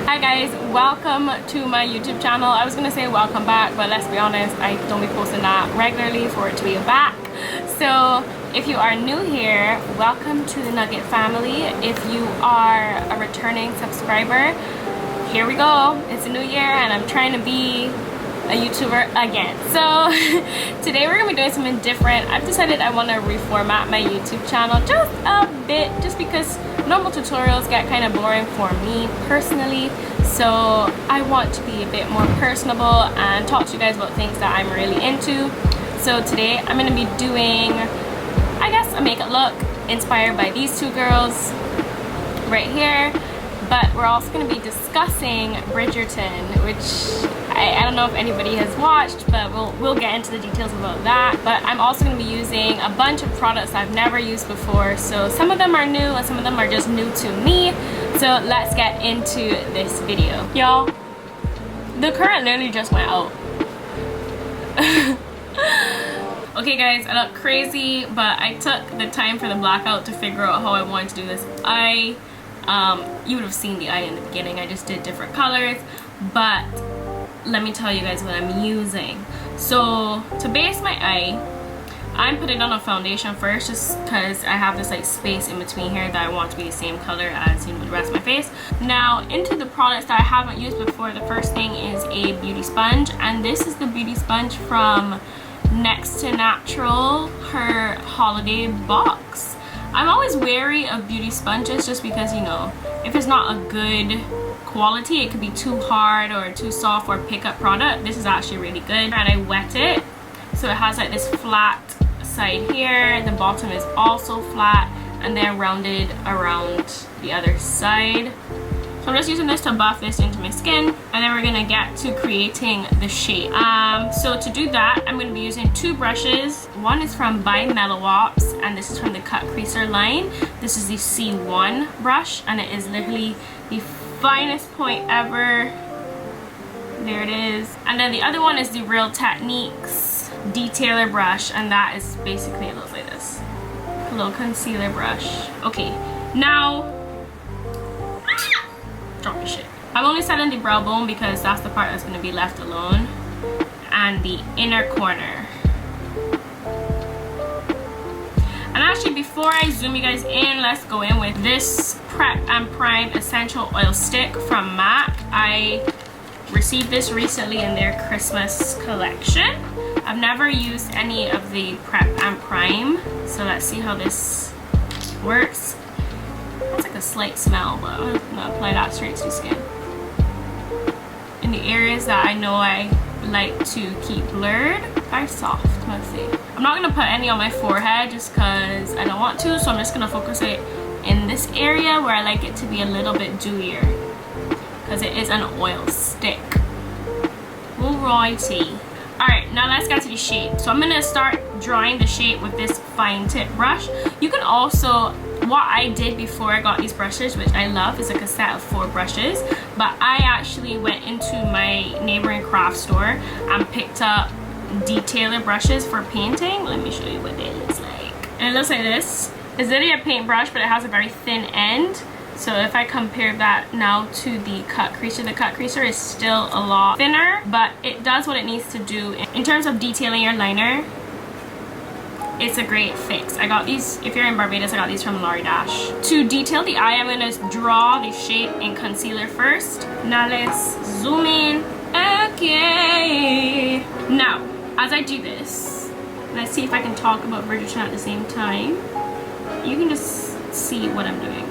Hi guys, welcome to my YouTube channel. I was gonna say welcome back, but let's be honest, I don't be posting that regularly for it to be back. So if you are new here, welcome to the Nugget family. If you are a returning subscriber, here we go. It's a new year and I'm trying to be a YouTuber again. So today we're gonna be doing something different. I've decided I want to reformat my YouTube channel just a bit, just because normal tutorials get kind of boring for me personally. So I want to be a bit more personable and talk to you guys about things that I'm really into. So today I'm gonna be doing, I guess, a makeup look inspired by these two girls right here. But we're also going to be discussing Bridgerton, which I don't know if anybody has watched, but we'll get into the details about that. But I'm also going to be using a bunch of products I've never used before, so some of them are new and some of them are just new to me. So let's get into this video. Y'all, the current literally just went out. Okay guys, I look crazy, but I took the time for the blackout to figure out how I wanted to do this. You would have seen the eye in the beginning. I just did different colors, but let me tell you guys what I'm using. So to base my eye, I'm putting on a foundation first, just because I have this like space in between here that I want to be the same color as, you know, the rest of my face. Now into the products that I haven't used before, the first thing is a beauty sponge, and this is the beauty sponge from Next to Natural, her holiday box. I'm always wary of beauty sponges just because, you know, if it's not a good quality, it could be too hard or too soft for a pickup product. This is actually really good, and I wet it so it has like this flat side here. The bottom is also flat and then rounded around the other side. So I'm just using this to buff this into my skin, and then we're gonna get to creating the shape. So to do that, I'm gonna be using two brushes. One is from by Melon Duo, and this is from the Cut Creaser line. This is the C1 brush, and it is literally the finest point ever. There it is. And then the other one is the Real Techniques Detailer brush, and that is basically, it looks like this. A little concealer brush. Okay, now, drop your shit. I'm only setting the brow bone because that's the part that's going to be left alone, and the inner corner. And actually, before I zoom you guys in, let's go in with this Prep and Prime Essential Oil Stick from MAC. I received this recently in their Christmas collection. I've never used any of the Prep and Prime, so let's see how this works. It's like a slight smell, but I'm gonna apply that straight to the skin. In the areas that I know I like to keep blurred are soft, let's see. I'm not gonna put any on my forehead just because I don't want to, so I'm just gonna focus it in this area where I like it to be a little bit dewier, because it is an oil stick. Alrighty. Alright, now let's get to the shape. So I'm gonna start drawing the shape with this fine tip brush. You can also, what I did before I got these brushes, which I love, is like a set of 4 brushes, but I actually went into my neighboring craft store and picked up detailer brushes for painting. Let me show you what it looks like. And it looks like this. It's literally a paintbrush, but it has a very thin end. So if I compare that now to the Cut Creaser is still a lot thinner, but it does what it needs to do. In terms of detailing your liner, it's a great fix. I got these, if you're in Barbados, I got these from Dash. To detail the eye, I'm gonna draw the shape in concealer first. Now let's zoom in. Okay. Now, as I do this, let's see if I can talk about Bridgerton at the same time. You can just see what I'm doing.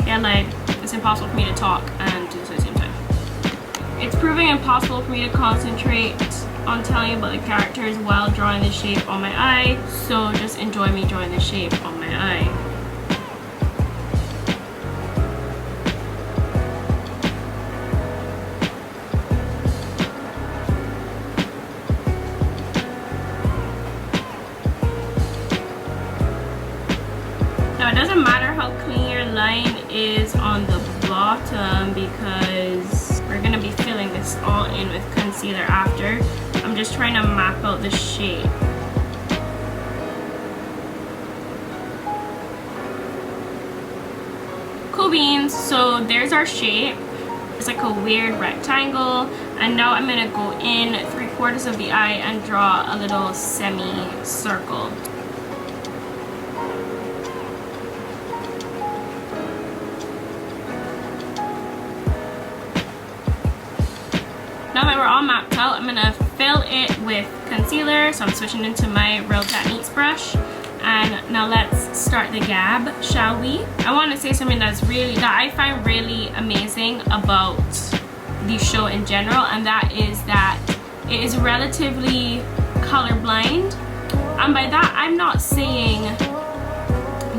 Yeah, like, it's impossible for me to talk and do this at the same time. It's proving impossible for me to concentrate on telling you about the characters while drawing the shape on my eye, so just enjoy me drawing the shape on my eye. Now it doesn't matter how clean your line is on the bottom because we're gonna be filling this all in with concealer after. I'm just trying to map out the shape. cool beans. So there's our shape. It's like a weird rectangle, and now I'm gonna go in 3/4 of the eye and draw a little semi-circle. Now that we're all mapped out, I'm gonna fill it with concealer. So I'm switching into my Real Techniques brush. And now let's start the gab, shall we? I want to say something that I find really amazing about the show in general, and that is that it is relatively colorblind. And by that, I'm not saying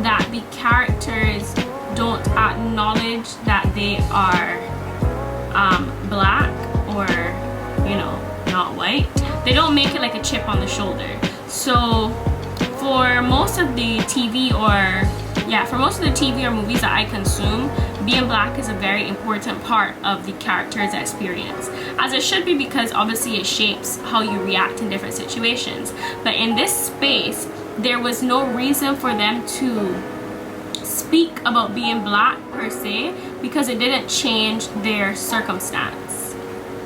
that the characters don't acknowledge that they are black or, you know, not white. They don't make it like a chip on the shoulder. So for most of the TV or movies that I consume, being black is a very important part of the character's experience, as it should be, because obviously it shapes how you react in different situations. But in this space, there was no reason for them to speak about being black per se, because it didn't change their circumstance,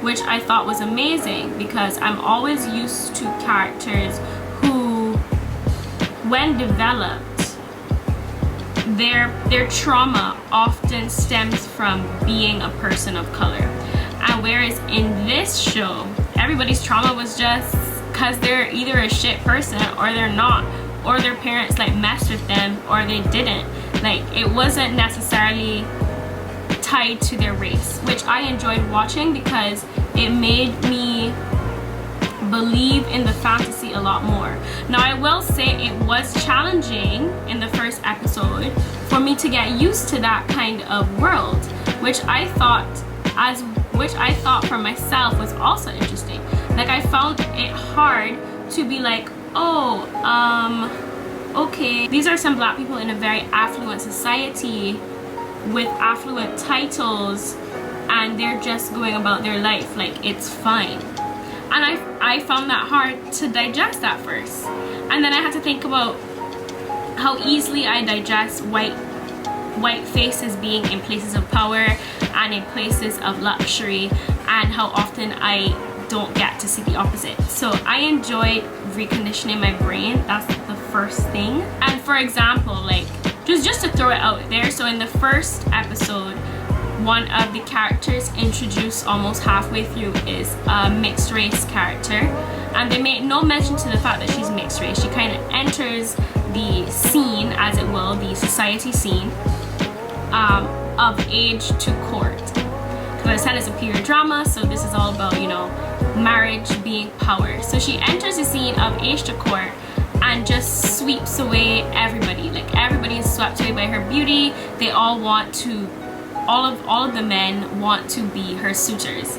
which I thought was amazing, because I'm always used to characters who, when developed, their trauma often stems from being a person of color. And whereas in this show, everybody's trauma was just because they're either a shit person or they're not, or their parents like messed with them or they didn't. Like, it wasn't necessarily tied to their race, which I enjoyed watching because it made me believe in the fantasy a lot more. Now I will say it was challenging in the first episode for me to get used to that kind of world, which I thought for myself was also interesting. Like, I found it hard to be like, oh, okay, these are some black people in a very affluent society with affluent titles, and they're just going about their life like it's fine. And I found that hard to digest at first. And then I had to think about how easily I digest white faces being in places of power and in places of luxury, and how often I don't get to see the opposite. So I enjoyed reconditioning my brain. That's the first thing. And for example, like, just to throw it out there, so in the first episode, one of the characters introduced almost halfway through is a mixed race character, and they made no mention to the fact that she's mixed race. She kind of enters the scene, as it will, the society scene, of age to court. Because I said it's a period drama, so this is all about, you know, marriage being power. So she enters the scene of age to court and just sweeps away everybody. Like, everybody is swept away by her beauty. They all want to, all of the men want to be her suitors.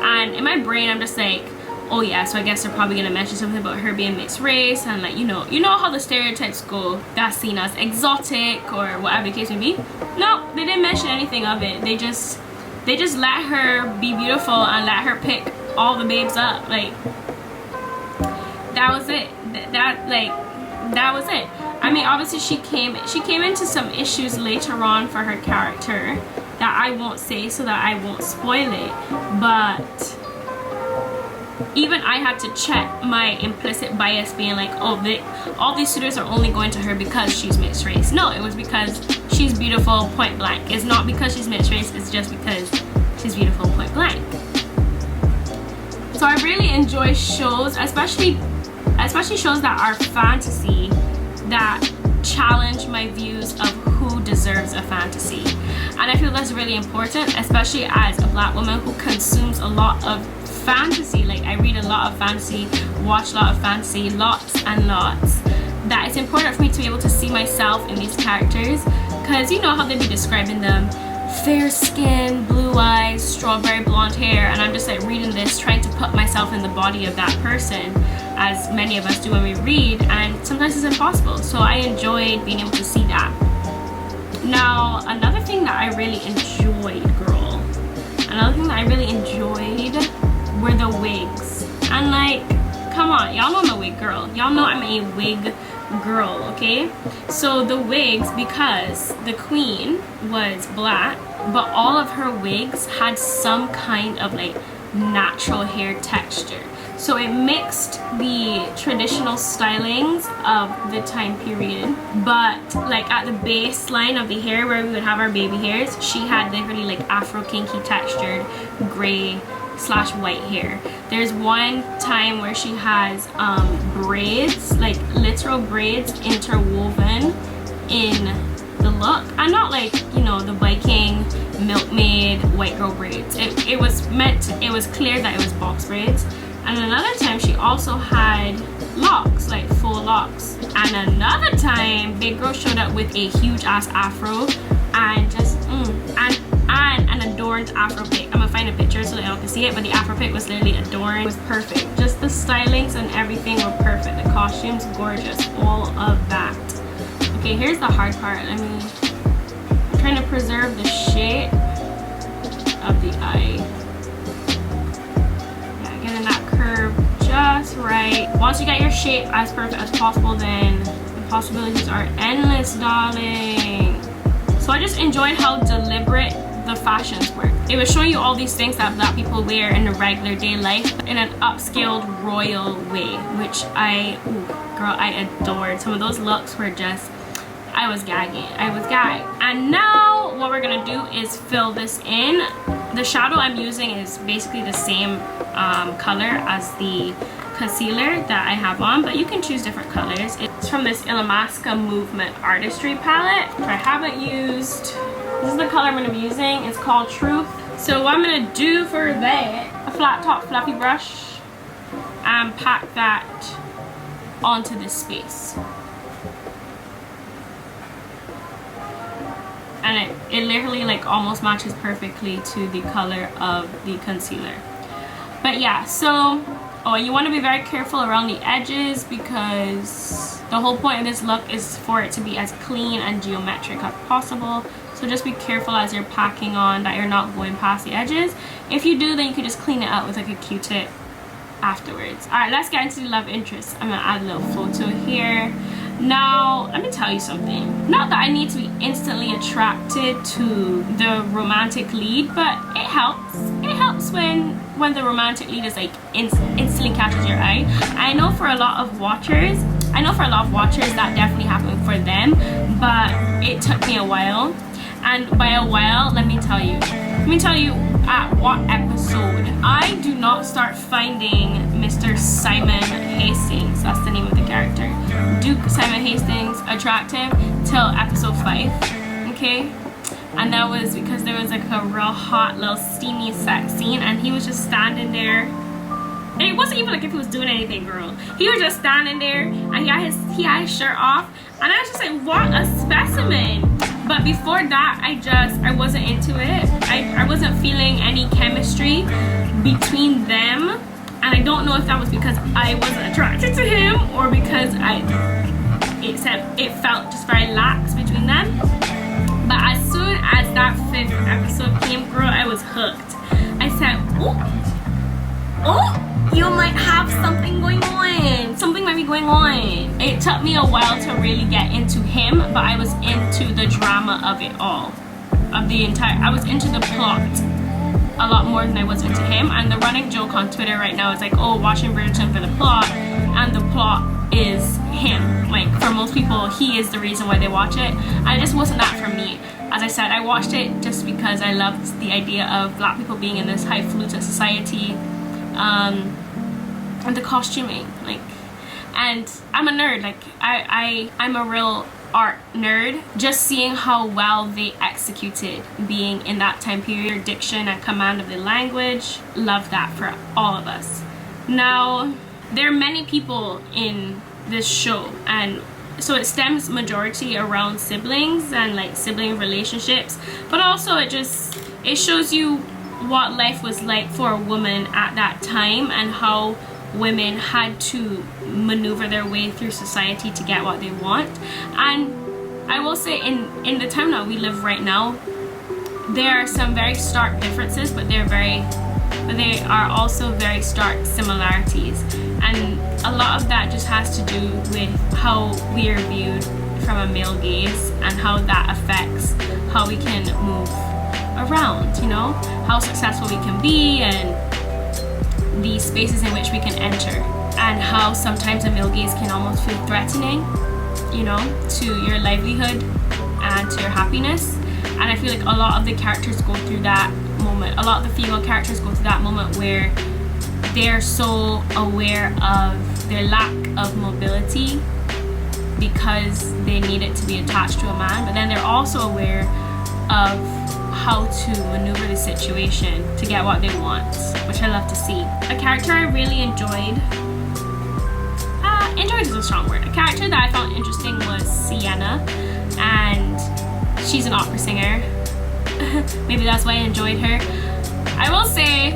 And in my brain, I'm just like, oh yeah, so I guess they're probably gonna mention something about her being mixed race, and like, you know how the stereotypes go, that's seen as exotic or whatever the case may be. No, they didn't mention anything of it. They just let her be beautiful and let her pick all the babes up. Like, that was it. That was it. I mean, obviously she came into some issues later on for her character that I won't say so that I won't spoil it, but even I had to check my implicit bias, being like, oh, all these suitors are only going to her because she's mixed race. No, it was because she's beautiful, point blank. It's not because she's mixed race, it's just because she's beautiful, point blank. So I really enjoy shows, especially shows that are fantasy, that challenge my views of who deserves a fantasy. And I feel that's really important, especially as a black woman who consumes a lot of fantasy. Like, I read a lot of fantasy, watch a lot of fantasy, lots and lots. That it's important for me to be able to see myself in these characters, because you know how they be describing them, fair skin, blue eyes, strawberry blonde hair, and I'm just like reading this, trying to put myself in the body of that person, as many of us do when we read, and sometimes it's impossible. So I enjoyed being able to see that. Now, another thing that I really enjoyed, were the wigs. And like, come on, y'all know I'm a wig girl. Y'all know I'm a wig girl, okay? So the wigs, because the queen was black, but all of her wigs had some kind of like natural hair texture. So it mixed the traditional stylings of the time period, but like at the baseline of the hair where we would have our baby hairs, she had literally like afro kinky textured gray slash white hair. There's one time where she has braids, like literal braids interwoven in the look, and not like, you know, the Viking milkmaid white girl braids. It was clear that it was box braids. And another time she also had locks, like full locks. And another time big girl showed up with a huge ass afro and just and an adorned afro pick. I'm gonna find a picture so that y'all can see it, but the afro pick was literally adorned. It was perfect. Just the stylings and everything were perfect. The costumes gorgeous, all of that. Okay, here's the hard part. I'm trying to preserve the shape of the eye. Yeah, getting that curve just right. Once you get your shape as perfect as possible, then the possibilities are endless, darling. So I just enjoyed how deliberate the fashions were. It was showing you all these things that black people wear in a regular day life in an upscaled royal way, which I adored. Some of those looks were just, I was gagging. And now what we're gonna do is fill this in. The shadow I'm using is basically the same color as the concealer that I have on, but you can choose different colors. It's from this Illamasqua Movement Artistry palette, which I haven't used. This is the color I'm going to be using. It's called Truth. So what I'm going to do for that, a flat top fluffy brush, and pack that onto this space. And it literally like almost matches perfectly to the color of the concealer. But yeah, so you want to be very careful around the edges, because the whole point of this look is for it to be as clean and geometric as possible. So just be careful as you're packing on that you're not going past the edges. If you do, then you can just clean it out with like a Q-tip afterwards. Alright, let's get into the love interest. I'm gonna add a little photo here. Now, let me tell you something. Not that I need to be instantly attracted to the romantic lead, but it helps. It helps when the romantic lead is like instantly catches your eye. I know for a lot of watchers that definitely happened for them, but it took me a while. And by a while, let me tell you at what episode. I do not start finding Mr. Simon Hastings, that's the name of the character, Duke Simon Hastings, attractive till episode 5, okay? And that was because there was like a real hot little steamy sex scene, and he was just standing there. And it wasn't even like if he was doing anything, girl. He was just standing there, and he had his shirt off, and I was just like, what a specimen. But before that, I wasn't into it. I wasn't feeling any chemistry between them, and I don't know if that was because I wasn't attracted to him or because it felt just very lax between them. But as soon as that 5th episode came, girl, I was hooked. I said, oh, you might have something going on. Something might be going on. It took me a while to really get into him, but I was into the drama of it all. I was into the plot a lot more than I was into him. And the running joke on Twitter right now is like, oh, watching Bridgerton for the plot, and the plot is him. Like, for most people, he is the reason why they watch it. And it just wasn't that for me. As I said, I watched it just because I loved the idea of black people being in this highfalutin society, and the costuming, like, and I'm a nerd, like I'm a real art nerd. Just seeing how well they executed being in that time period, diction and command of the language, love that for all of us. Now, there are many people in this show, and so it stems majority around siblings and like sibling relationships, but also it shows you what life was like for a woman at that time, and how women had to maneuver their way through society to get what they want. And I will say, in the time that we live right now, there are some very stark differences, but they are also very stark similarities. and a lot of that just has to do with how we are viewed from a male gaze and how that affects how we can move around, you know, how successful we can be and the spaces in which we can enter, and how sometimes a male gaze can almost feel threatening, you know, to your livelihood and to your happiness. And I feel like a lot of the characters go through that moment. A lot of the female characters go through that moment where they're so aware of their lack of mobility because they need it to be attached to a man, but then they're also aware of how to maneuver the situation to get what they want, which I love to see. A character I really enjoyed is a strong word. A character that I found interesting was Sienna, and she's an opera singer. Maybe that's why I enjoyed her. I will say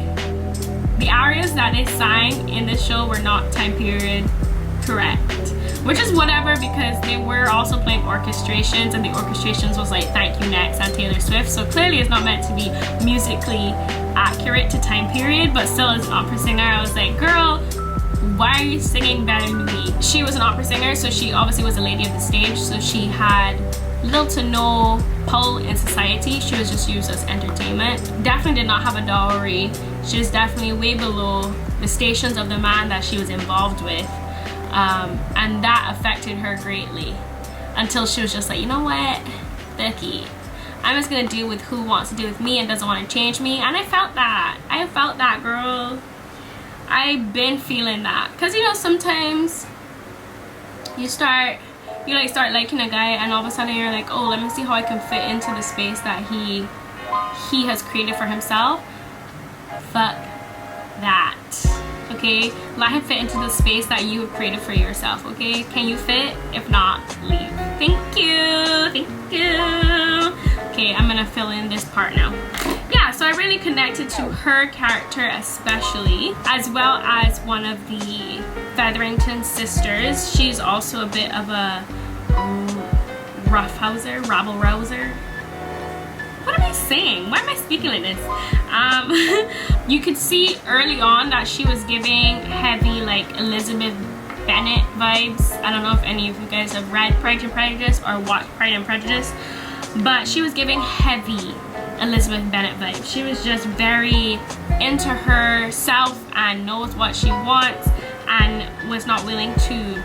the arias that they sang in this show were not time period correct, which is whatever, because they were also playing orchestrations, and the orchestrations was like Thank You Next and Taylor Swift, so clearly it's not meant to be musically accurate to time period. But still, as an opera singer, I was like, girl, why are you singing better than me? She was an opera singer, so she obviously was a lady of the stage, so she had little to no pull in society. She was just used as entertainment. Definitely did not have a dowry. She was definitely way below the stations of the man that she was involved with, and that affected her greatly, until she was just like, you know what, Becky, I'm just gonna deal with who wants to deal with me and doesn't want to change me. And I felt that, girl. I've been feeling that, because you know, sometimes you start liking a guy, and all of a sudden you're like, oh, let me see how I can fit into the space that he has created for himself. Fuck that. Okay, let him fit into the space that you have created for yourself. Okay, can you fit? If not, leave. Thank you. Okay, I'm gonna fill in this part now. Yeah, so I really connected to her character especially, as well as one of the Featherington sisters. She's also a bit of a roughhouser, rabble-rouser. What am I saying? Why am I speaking like this? You could see early on that she was giving heavy, like, Elizabeth Bennet vibes. I don't know if any of you guys have read Pride and Prejudice or watched Pride and Prejudice, but she was giving heavy Elizabeth Bennet vibes. She was just very into herself and knows what she wants, and was not willing to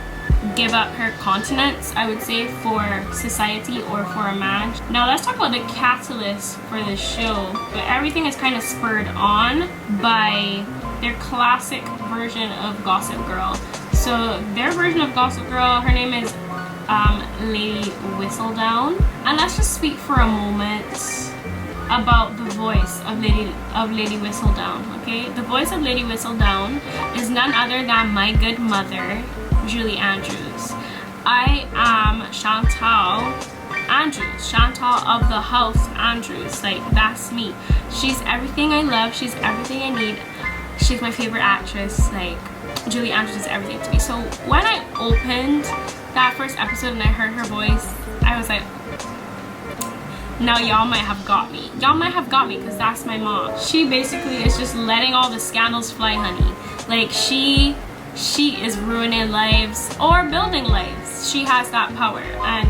give up her continence, I would say, for society or for a man. Now let's talk about the catalyst for the show. But everything is kind of spurred on by their classic version of Gossip Girl. So their version of Gossip Girl, her name is Lady Whistledown. And let's just speak for a moment about the voice of Lady Whistledown, okay? The voice of Lady Whistledown is none other than my good mother, Julie Andrews. I am Chantal Andrews, Chantal of the house Andrews. Like, that's me. She's everything I love. She's everything I need. She's my favorite actress. Like, Julie Andrews is everything to me. So when I opened that first episode and I heard her voice, I was like, now y'all might have got me. Y'all might have got me, because that's my mom. She basically is just letting all the scandals fly, honey. Like, she is ruining lives or building lives. She has that power, and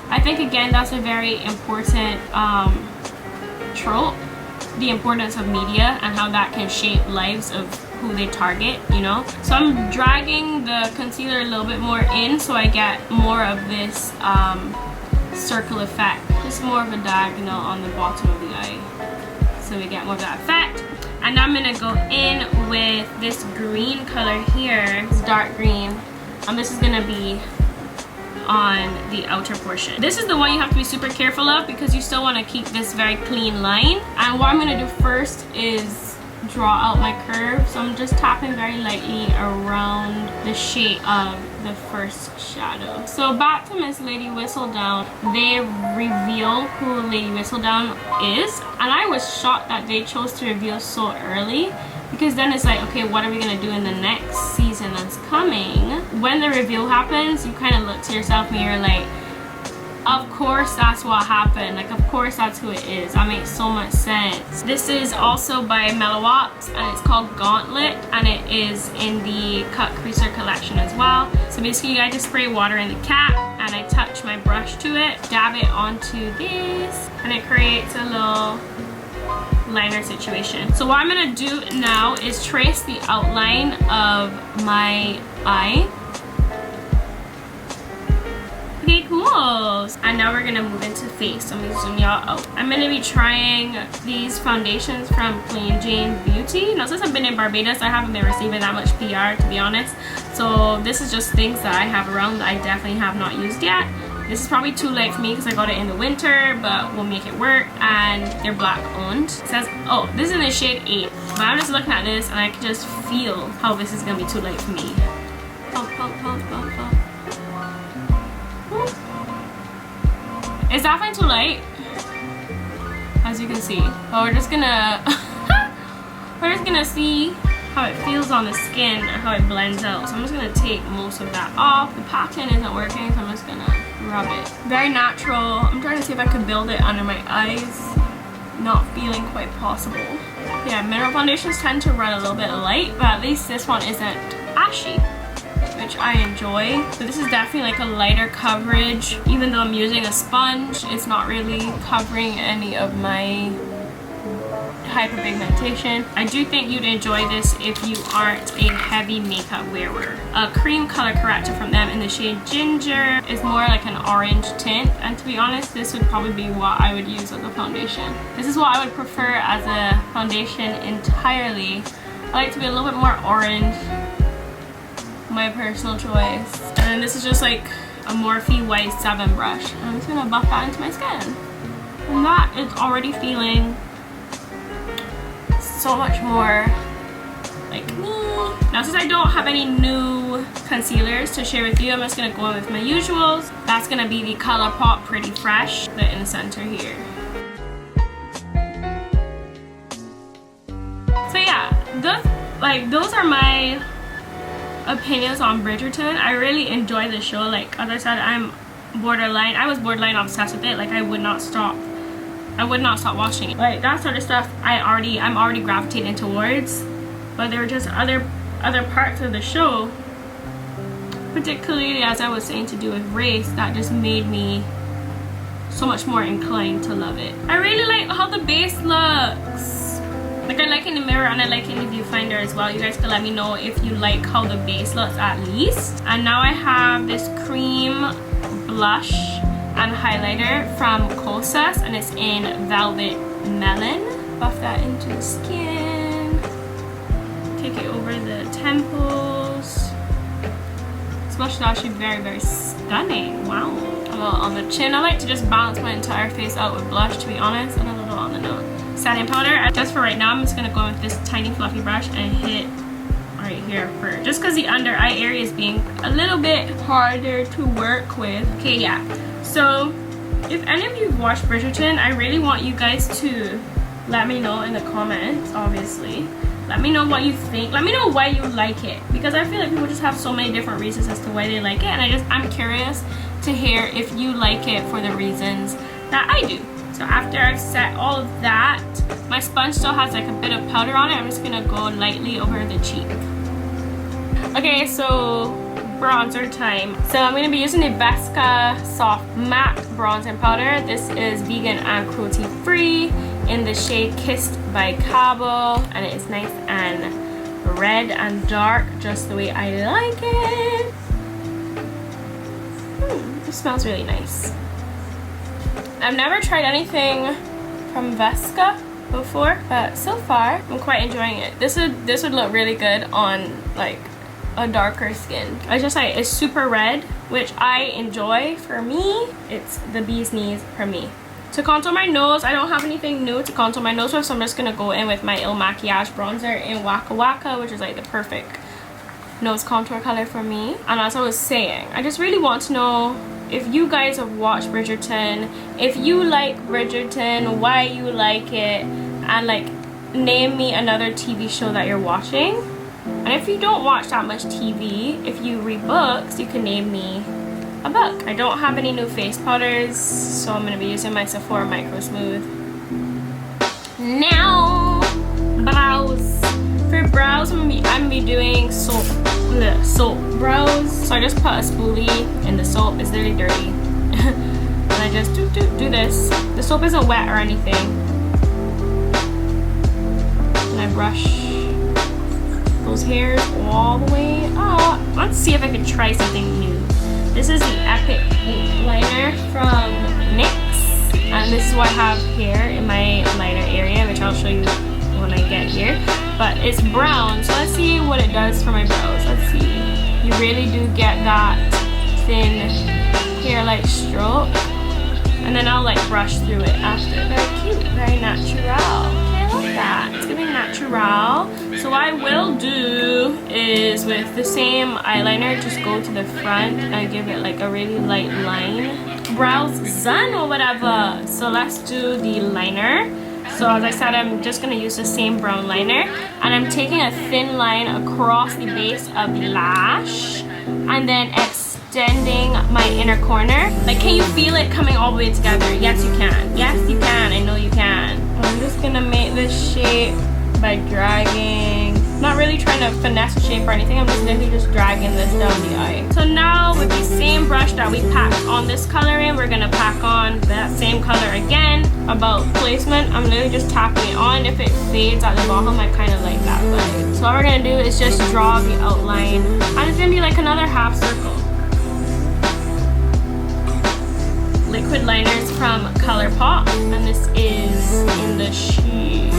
I think, again, that's a very important trope, the importance of media and how that can shape lives of who they target, you know. So I'm dragging the concealer a little bit more in so I get more of this circle effect, just more of a diagonal on the bottom of the eye, so we get more of that effect. And I'm gonna go in with this green color here, this dark green, and this is gonna be on the outer portion. This is the one you have to be super careful of, because you still want to keep this very clean line. And what I'm gonna do first is draw out my curve. So I'm just tapping very lightly around the shape of the first shadow. So back to Miss Lady Whistledown, they reveal who Lady Whistledown is, and I was shocked that they chose to reveal so early, because then it's like, okay, what are we gonna do in the next season that's coming? When the reveal happens, you kind of look to yourself and you're like, Of course that's what happened. Like, of course that's who it is. That makes so much sense. This is also by Melon Duo, and it's called Gauntlet, and it is in the Cut Creaser collection as well. So basically I just spray water in the cap and I touch my brush to it, dab it onto this, and it creates a little liner situation. So what I'm gonna do now is trace the outline of my eye. Okay, cool. And now we're gonna move into face. So I'm gonna zoom y'all out. I'm gonna be trying these foundations from Plain Jane Beauty. Now, since I've been in Barbados, I haven't been receiving that much PR, to be honest. So this is just things that I have around that I definitely have not used yet. This is probably too light for me because I got it in the winter, but we'll make it work. And they're black owned. It says, oh, this is in the shade 8. But I'm just looking at this and I can just feel how this is gonna be too light for me. Pump, pump, pump, pump, pump. It's definitely too light, as you can see. But we're just gonna see how it feels on the skin and how it blends out. So I'm just gonna take most of that off. The pattern isn't working, so I'm just gonna rub it. Very natural. I'm trying to see if I can build it under my eyes. Not feeling quite possible. Yeah, mineral foundations tend to run a little bit light, but at least this one isn't ashy, which I enjoy. So this is definitely like a lighter coverage. Even though I'm using a sponge, it's not really covering any of my hyperpigmentation. I do think you'd enjoy this if you aren't a heavy makeup wearer. A cream color corrector from them in the shade Ginger is more like an orange tint, and to be honest, this would probably be what I would use as a foundation. This is what I would prefer as a foundation entirely. I like to be a little bit more orange. My personal choice. And then this is just like a Morphe White 7 brush. I'm just gonna buff that into my skin. And that is already feeling so much more like me. Now, since I don't have any new concealers to share with you, I'm just gonna go in with my usuals. That's gonna be the ColourPop Pretty Fresh, put it in the center here. So yeah, those are my opinions on Bridgerton. I really enjoy the show. Like, as I said, I was borderline obsessed with it. Like, I would not stop watching it. Like, that sort of stuff I'm already gravitating towards, but there were just other parts of the show, particularly as I was saying, to do with race, that just made me so much more inclined to love it. I really like how the base looks. Like, I like it in the mirror and I like it in the viewfinder as well. You guys can let me know if you like how the base looks at least. And now I have this cream blush and highlighter from Kosas, and it's in Velvet Melon. Buff that into the skin. Take it over the temples. This blush is actually very, very stunning. Wow. On the chin, I like to just balance my entire face out with blush, to be honest, and a little on the nose. Satin powder. Just for right now, I'm just gonna go in with this tiny fluffy brush and hit right here first, just because the under eye area is being a little bit harder to work with. Okay, yeah. So if any of you have watched Bridgerton, I really want you guys to let me know in the comments. Obviously, let me know what you think. Let me know why you like it, because I feel like people just have so many different reasons as to why they like it, and I'm curious to hear if you like it for the reasons that I do. So after I've set all of that, my sponge still has like a bit of powder on it. I'm just gonna go lightly over the cheek. Okay, so bronzer time. So I'm gonna be using the Vesca Soft Matte Bronzing Powder. This is vegan and cruelty free in the shade Kissed by Cabo, and it is nice and red and dark, just the way I like it. It smells really nice. I've never tried anything from Vesca before, but so far I'm quite enjoying it. This would look really good on like a darker skin. I just like, it's super red, which I enjoy. For me, it's the bee's knees for me. To contour my nose, I don't have anything new to contour my nose with, so I'm just gonna go in with my Il Makiage bronzer in Waka Waka, which is like the perfect nose contour color for me. And as I was saying, I just really want to know if you guys have watched Bridgerton, if you like Bridgerton, why you like it, and like name me another TV show that you're watching. And if you don't watch that much TV, if you read books, you can name me a book. I don't have any new face powders, so I'm going to be using my Sephora Micro Smooth. Now, brows. For brows, I'm gonna be doing soap brows. So I just put a spoolie in the soap. It's literally dirty. And I just do this. The soap isn't wet or anything. And I brush those hairs all the way up. Let's see if I can try something new. This is the Epic liner from NYX, and this is what I have here in my liner area, which I'll show you when I get here. But it's brown, so let's see what it does for my brows. Let's see. You really do get that thin hair-like stroke, and then I'll like brush through it after. Very cute, very natural. Okay, I love that. It's giving natural. So what I will do is with the same eyeliner, just go to the front and give it like a really light line. Brows done or whatever. So let's do the liner. So as I said, I'm just going to use the same brown liner, and I'm taking a thin line across the base of the lash and then extending my inner corner. Like, can you feel it coming all the way together? Yes, you can. Yes, you can. I know you can. I'm just going to make this shape by dragging. Not really trying to finesse the shape or anything. I'm just literally just dragging this down the eye. So now with the same brush that we packed on this color in, we're gonna pack on that same color again. About placement, I'm literally just tapping it on. If it fades at the bottom, I kind of like that vibe. So what we're gonna do is just draw the outline, and it's gonna be like another half circle. Liquid liners from ColourPop, and this is in the shade,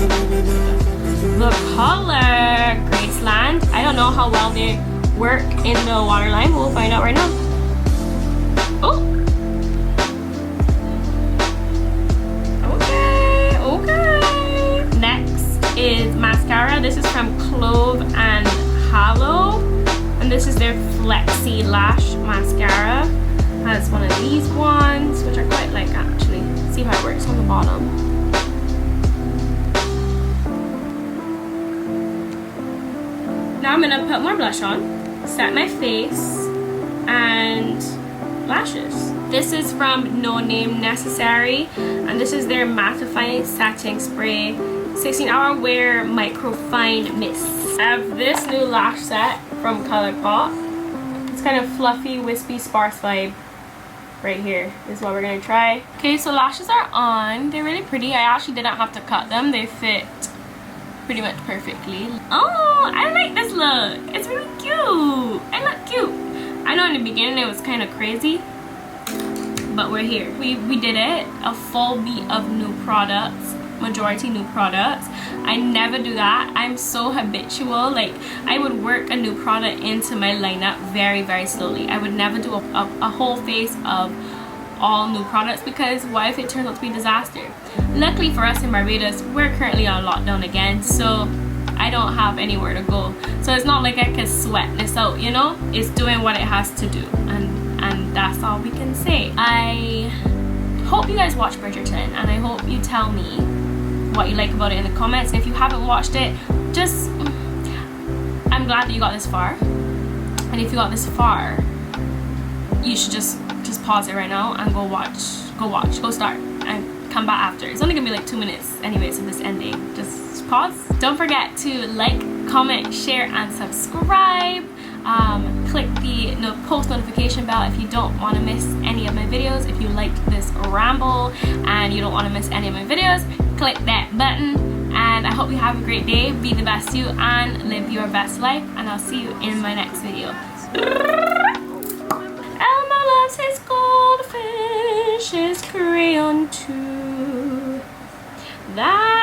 the color Graceland. I don't know how well they work in the waterline, but we'll find out right now. Oh! Okay. Next is mascara. This is from Clove and Halo, and this is their Flexi Lash mascara. Has one of these ones, which I quite like actually. Let's see how it works on the bottom. Now I'm gonna put more blush on, set my face, and lashes. This is from No Name Necessary, and this is their Mathify Setting Spray 16-hour Wear Microfine Mist. I have this new lash set from ColourPop. It's kind of fluffy, wispy, sparse vibe. Right here is what we're gonna try. Okay, so lashes are on. They're really pretty. I actually didn't have to cut them. They fit pretty much perfectly. Oh, I like this look. It's really cute. I look cute. I know in the beginning it was kind of crazy, but we're here. We did it. A full beat of new products. Majority new products. I never do that. I'm so habitual. Like, I would work a new product into my lineup very, very slowly. I would never do a whole face of all new products, because what if it turns out to be a disaster? Luckily for us in Barbados, we're currently on lockdown again, so I don't have anywhere to go. So it's not like I can sweat this out, you know? It's doing what it has to do, and that's all we can say. I hope you guys watch Bridgerton, and I hope you tell me what you like about it in the comments. And if you haven't watched it, just I'm glad that you got this far, and if you got this far, you should just pause it right now and go start and come back after. It's only gonna be like 2 minutes anyways of this ending. Just pause. Don't forget to like, comment, share, and subscribe. Click the post notification bell if you don't want to miss any of my videos. If you like this ramble and you don't want to miss any of my videos, click that button. And I hope you have a great day. Be the best you and live your best life, and I'll see you in my next video. Elmo loves his goldfish, his crayon too. That